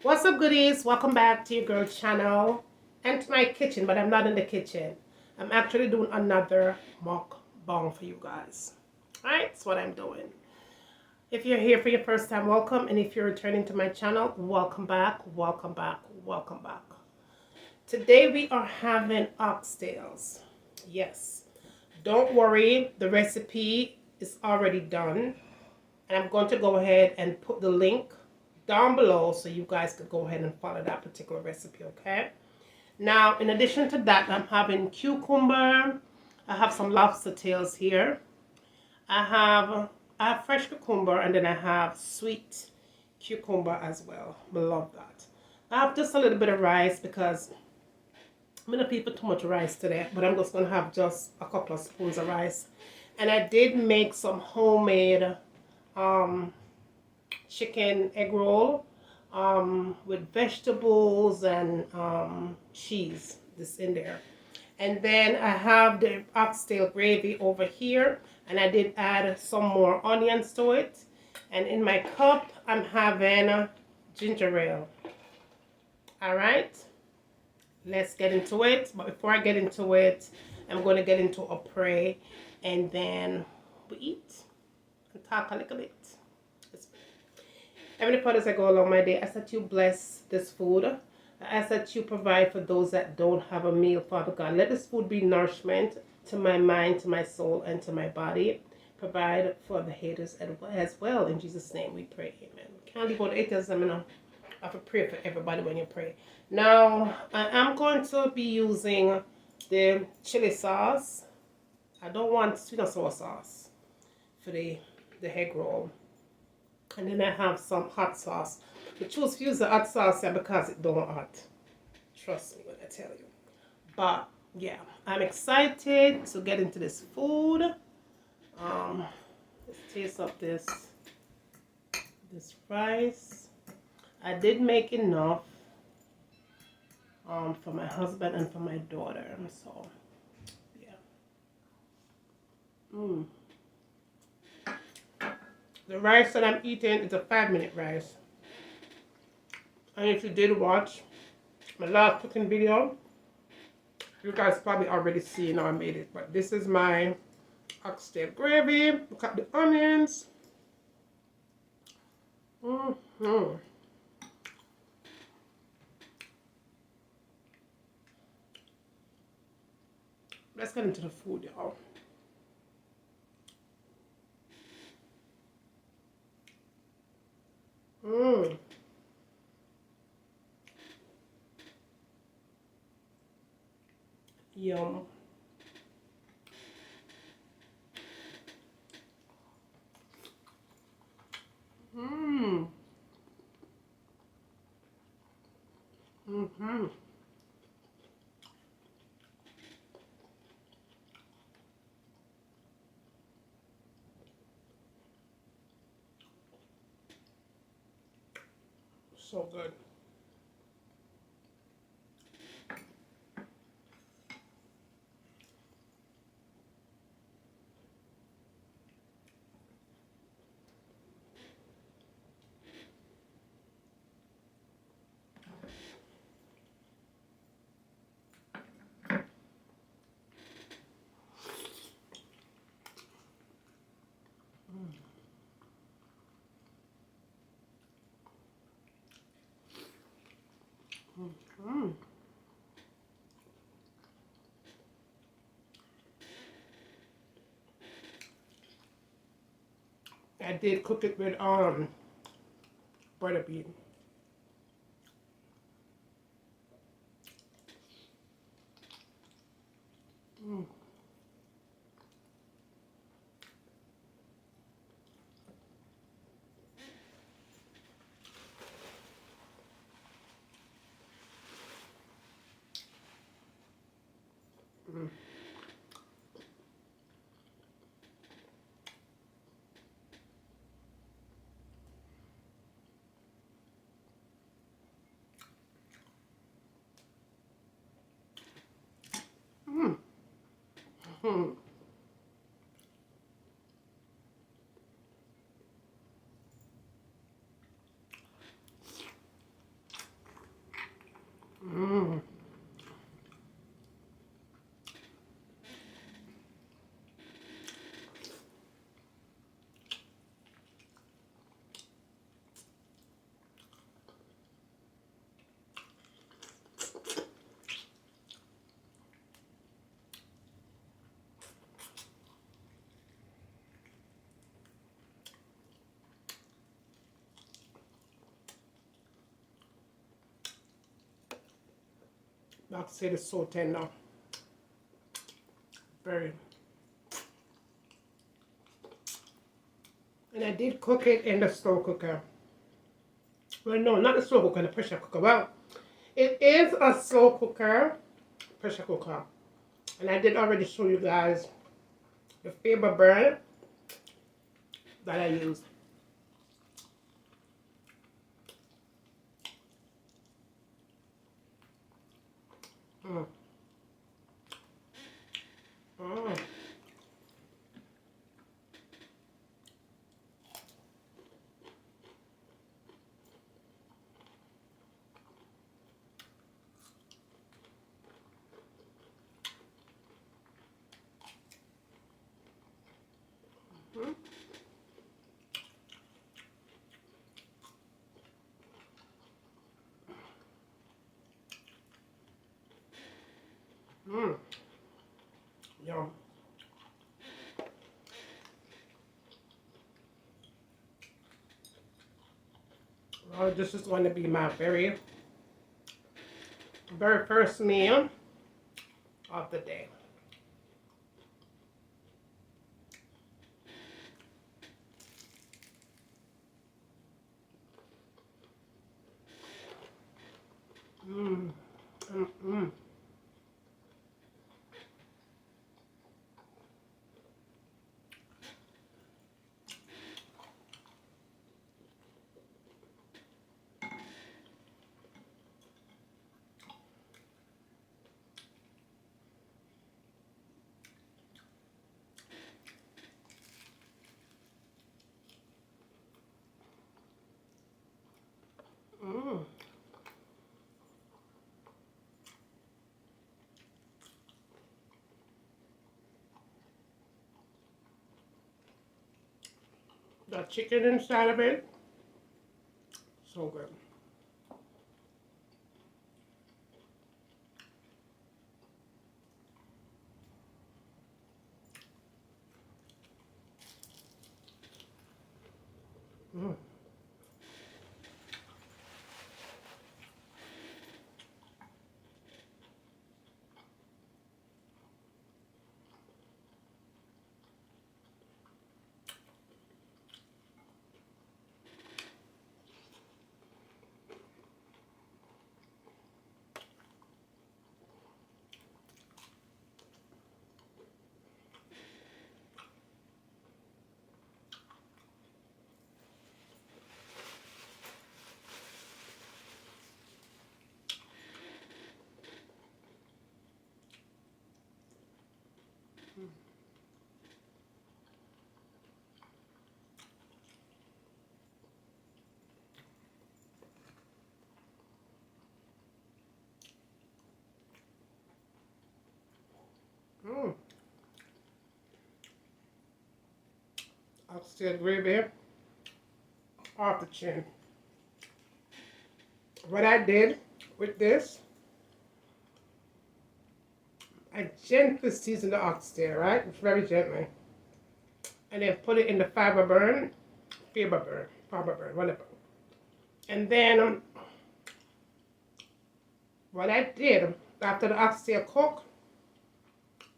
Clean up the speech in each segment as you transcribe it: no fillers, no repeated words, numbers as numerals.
What's up, goodies? Welcome back to your girl channel and to my kitchen, but I'm not in the kitchen. I'm actually doing another mukbang for you guys. Alright, that's what I'm doing. If you're here for your first time, welcome. And if you're returning to my channel, welcome back, welcome back, welcome back. Today we are having oxtails. Yes. Don't worry, the recipe is already done. And I'm going to go ahead and put the link down below so you guys could go ahead and follow that particular recipe, okay? Now, in addition to that, I'm having cucumber. I have some lobster tails here. I have fresh cucumber, and then I have sweet cucumber as well. I love that. I have just a little bit of rice because I'm going to put too much rice today, but I'm just going to have just a couple of spoons of rice. And I did make some homemade chicken egg roll with vegetables and cheese this in there. And then I have the oxtail gravy over here, and I did add some more onions to it. And in my cup I'm having ginger ale. All right, let's get into it. But before I get into it, I'm going to get into a pray, and then we eat and talk a little bit. Heavenly Father, as I go along my day, I ask that you bless this food. I ask that you provide for those that don't have a meal, Father God. Let this food be nourishment to my mind, to my soul, and to my body. Provide for the haters as well. In Jesus' name we pray. Amen. Can't leave out the haters. I have to pray for everybody when you pray. Now, I am going to be using the chili sauce. I don't want sweet and sour sauce for the egg roll. And then I have some hot sauce. I choose to use the hot sauce here because it don't hot. Trust me when I tell you. But yeah, I'm excited to get into this food. Let's taste up this rice. I did make enough for my husband and for my daughter. So yeah. The rice that I'm eating is a 5-minute rice. And if you did watch my last cooking video, you guys probably already seen how I made it. But this is my oxtail gravy. Look at the onions. Let's get into the food, y'all. Yum. So good. I did cook it with butter bean. Like I said, it's so tender. Very. And I did cook it in the slow cooker. Well, no, not the slow cooker, the pressure cooker. Well, it is a slow cooker, pressure cooker. And I did already show you guys the fiber burn that I used. Mm. Mm. Mm. Mm. Yum. Well, this is going to be my very first meal of the day. Mm. Mm. Mm. Mm. The chicken inside of it, so good. Mm. Mm. Oxtail gravy off the chin. What I did with this, I gently seasoned the oxtail, right? Very gently. And then put it in the fiber burn, whatever. And then what I did, after the oxtail cooked,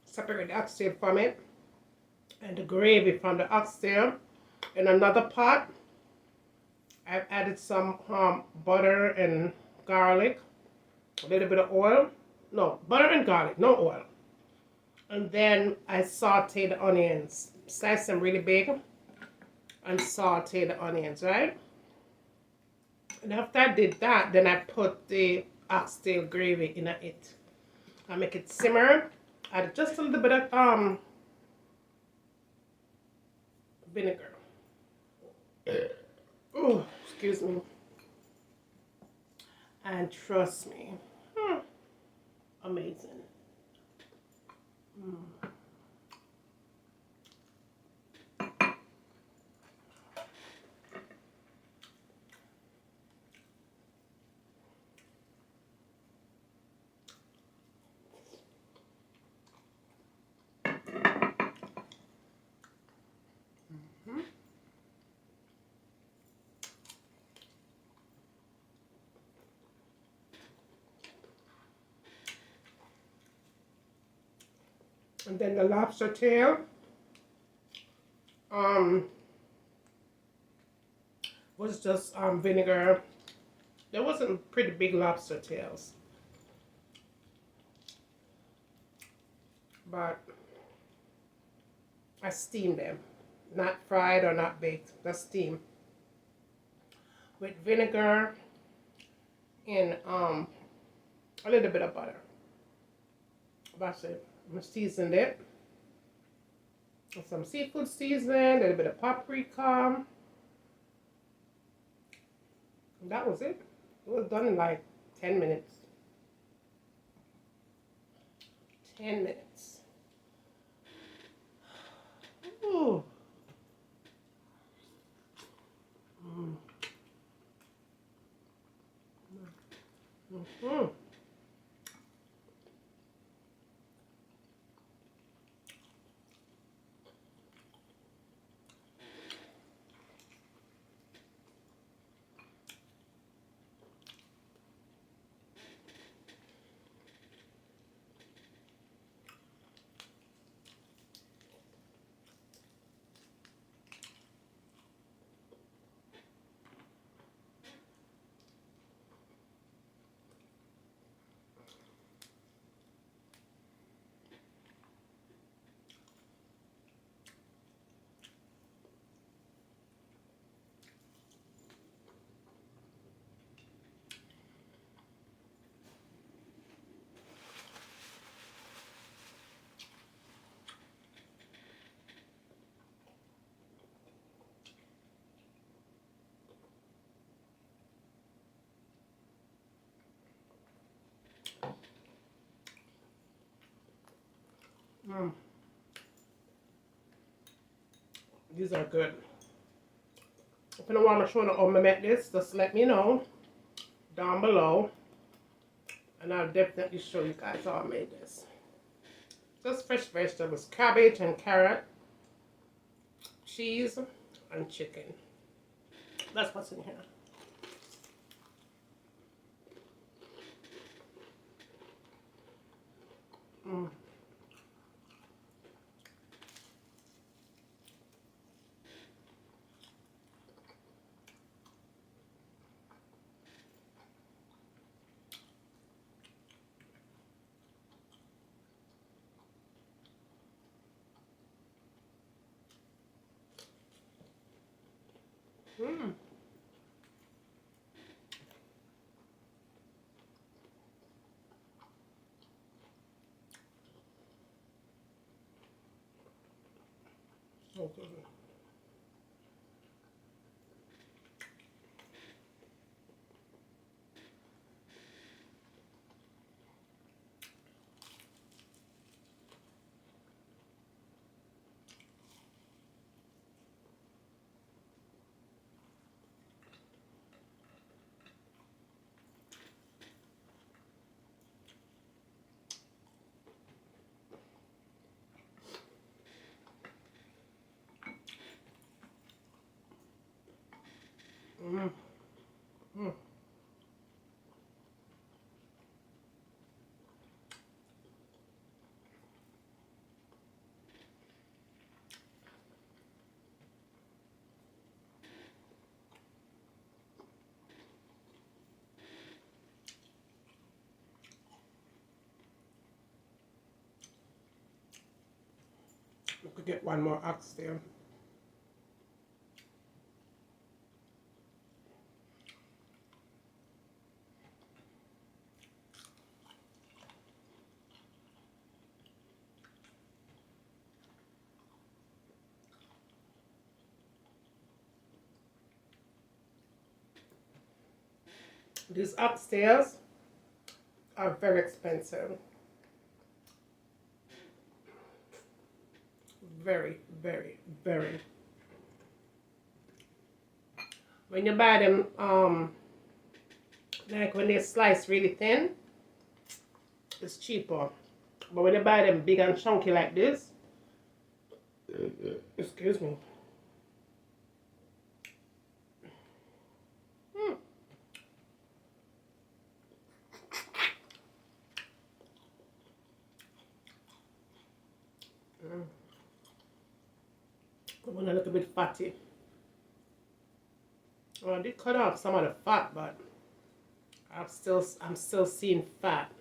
separate the oxtail from it and the gravy from the oxtail. In another pot, I've added some butter and garlic, a little bit of oil. No, butter and garlic, no oil. And then I sauteed the onions, sliced them really big, and sauteed the onions, right? And after I did that, then I put the oxtail gravy in it. I make it simmer. Add just a little bit of vinegar. Oh, excuse me. And trust me, amazing. Mm. Mm. And then the lobster tail was just vinegar. There wasn't pretty big lobster tails, but I steamed them, not fried or not baked, just steamed with vinegar and a little bit of butter. That's it. I seasoned it with some seafood seasoning, a little bit of paprika. And that was it. It was done in like 10 minutes. 10 minutes. Ooh. Mm-hmm. Mm. These are good. If you don't want to show you how I make this, just let me know down below, and I'll definitely show you guys how I made this. Just fresh vegetables, cabbage and carrot, cheese, and chicken. That's what's in here. Mm. Mm. So good. Mm. Mm. We could get one more oxtail. These oxtails are very expensive. Very, very, very. When you buy them, like when they slice really thin, it's cheaper. But when you buy them big and chunky like this, excuse me. Mm. little bit fatty. Well, I did cut off some of the fat, but I'm still seeing fat.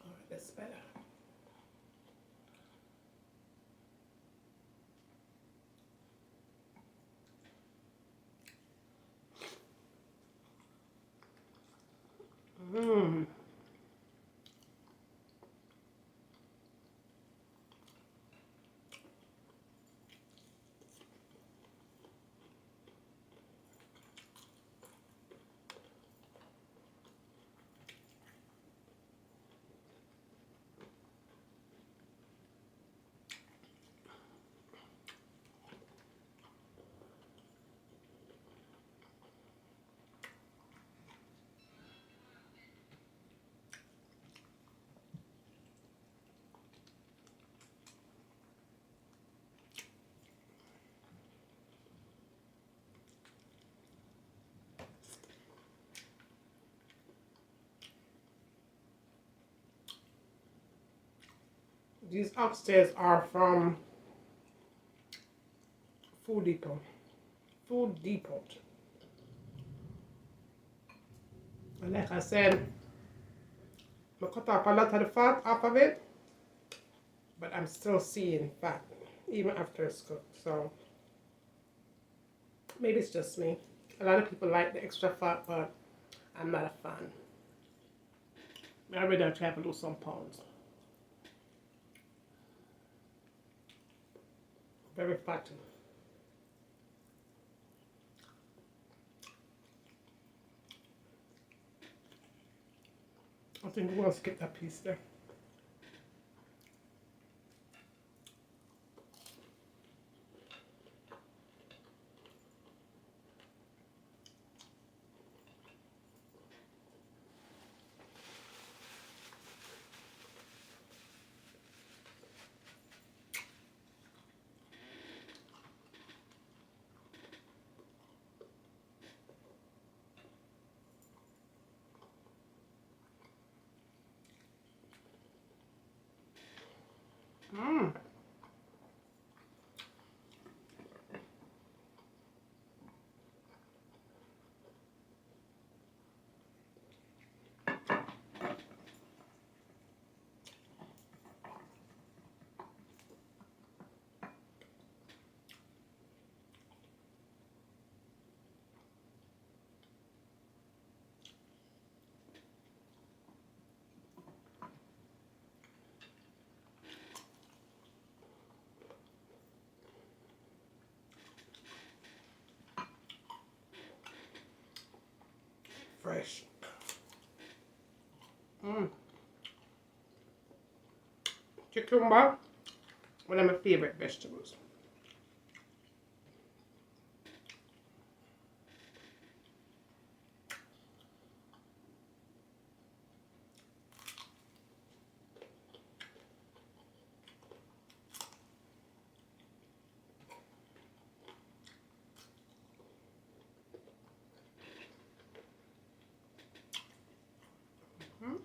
All right, that's better. Mmm. These oxtails are from Food Depot. Food Depot. And like I said, I cut off a lot of the fat off of it, but I'm still seeing fat even after it's cooked. So maybe it's just me. A lot of people like the extra fat, but I'm not a fan. I really try to lose some pounds. Very fatty. I think we're going to skip that piece there. Mmm. Fresh. Mmm. Cucumber, one of my favorite vegetables. Mm.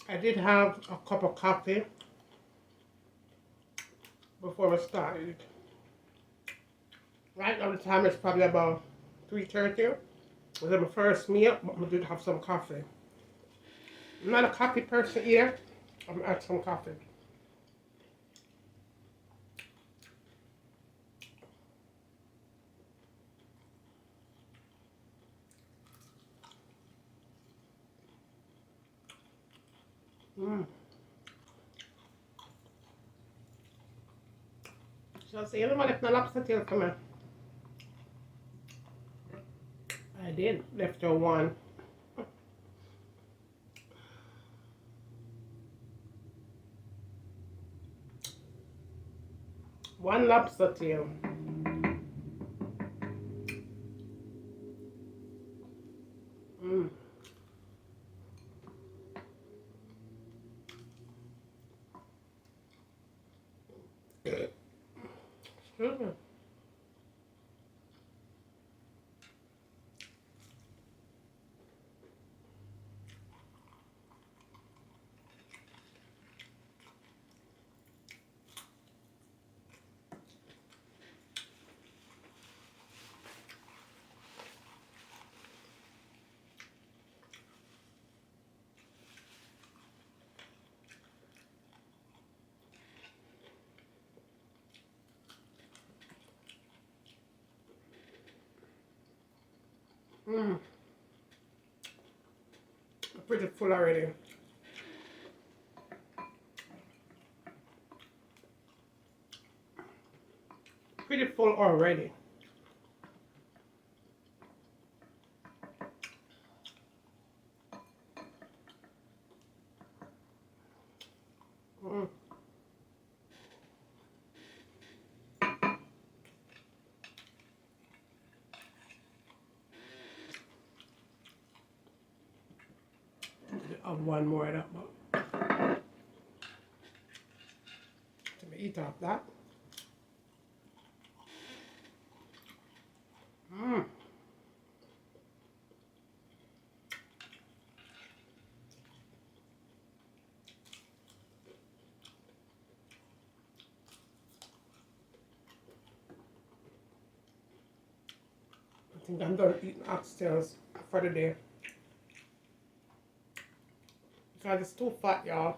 I did have a cup of coffee before I started. Right now the time is probably about 3:30. It was my first meal, but I did have some coffee. I'm not a coffee person either. I'm gonna add some coffee. Mm. So say, you know what, if the lobster tail come in. I did, left her one. One lobster tail. Mm. Mm. Pretty full already. Pretty full already. Mm. I'll have one more of that, but let me eat off that. Mm. I think I'm done eating oxtails for the day. Because it's too fat, y'all.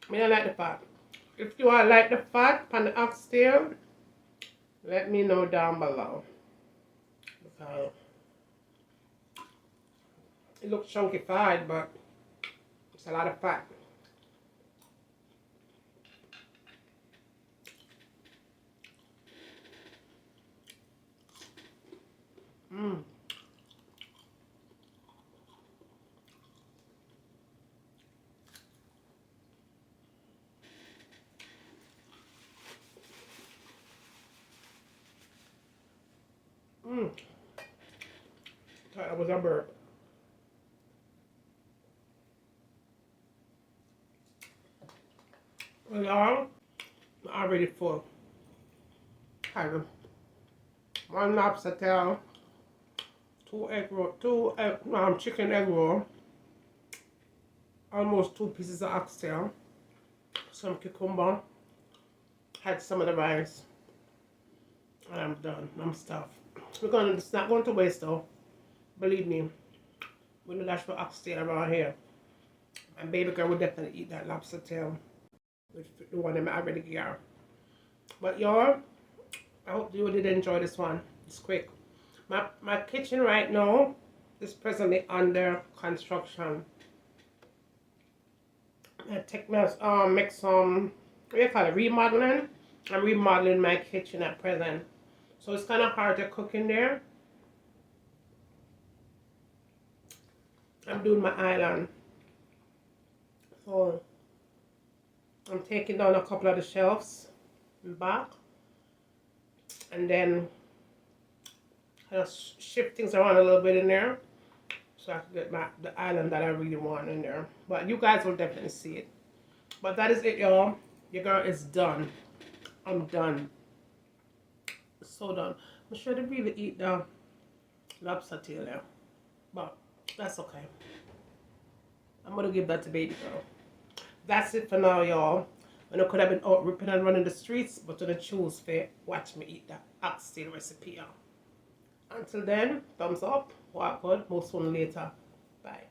I mean, I like the fat. If you all like the fat on the oxtail, let me know down below. Because it looks chunky fried, but it's a lot of fat. Mmm. Mmm. Thought that was a burp. Well, y'all, I'm already full. Had one lobster tail, two chicken egg roll, almost 2 pieces of oxtail, some cucumber, had some of the rice, and I'm done. I'm stuffed. It's not going to waste though. Believe me, we don't dash for oxtail around here. And baby girl will definitely eat that lobster tail, which the one that I already got. But y'all, I hope you did enjoy this one. It's quick. My kitchen right now is presently under construction. I make some, what do you call it, remodeling. I'm remodeling my kitchen at present. So it's kind of hard to cook in there. I'm doing my island. So I'm taking down a couple of the shelves in back. And then kind of shift things around a little bit in there. So I can get the island that I really want in there. But you guys will definitely see it. But that is it, y'all. Your girl is done. I'm done. So done. I'm sure they really eat the lobster tail there. But that's okay. I'm going to give that to baby girl. That's it for now, y'all. And I could have been out ripping and running the streets, but to the choose for watch me eat that oxtail recipe, y'all. Until then, thumbs up, walk good, more soon later. Bye.